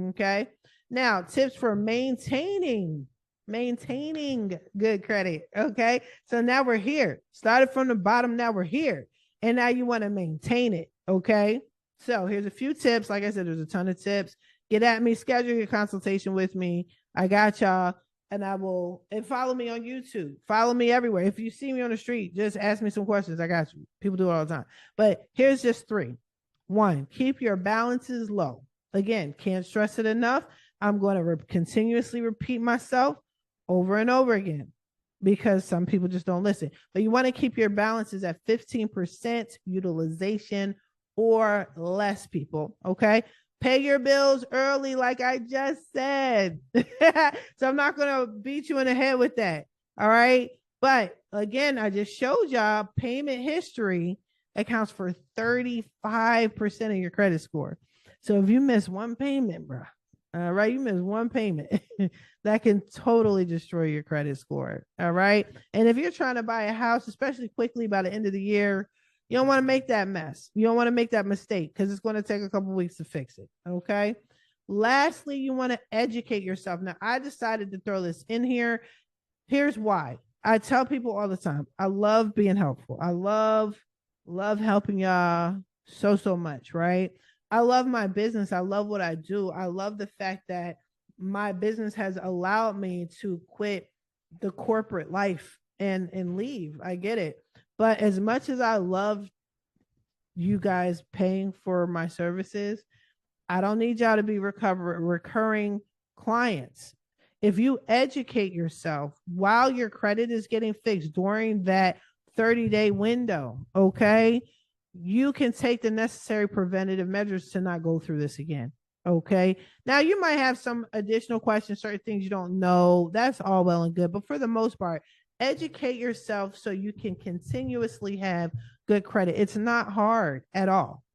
Okay. Now, tips for maintaining good credit. Okay. So now we're here. Started from the bottom. Now we're here. And now you want to maintain it. Okay. So here's a few tips. Like I said, there's a ton of tips. Get at me, schedule your consultation with me. I got y'all. And follow me on YouTube. Follow me everywhere. If you see me on the street, just ask me some questions. I got you. People do it all the time. But here's just 3. 1, keep your balances low. Again, can't stress it enough. I'm going to continuously repeat myself over and over again because some people just don't listen. But you want to keep your balances at 15% utilization or less, people. Okay. Pay your bills early, like I just said. So I'm not going to beat you in the head with that. All right. But again, I just showed y'all payment history accounts for 35% of your credit score. So if you miss one payment, bro, all right, you miss one payment, that can totally destroy your credit score. All right. And if you're trying to buy a house, especially quickly by the end of the year, you don't want to make that mess. You don't want to make that mistake because it's going to take a couple of weeks to fix it. Okay. Lastly, you want to educate yourself. Now, I decided to throw this in here. Here's why. I tell people all the time, I love being helpful. I love helping y'all so much, right? I love my business. I love what I do. I love the fact that my business has allowed me to quit the corporate life and leave. I get it. But as much as I love you guys paying for my services, I don't need y'all to be recurring clients. If you educate yourself while your credit is getting fixed during that 30-day window, okay, you can take the necessary preventative measures to not go through this again. Okay. Now you might have some additional questions, certain things you don't know. That's all well and good. But for the most part, educate yourself so you can continuously have good credit. It's not hard at all.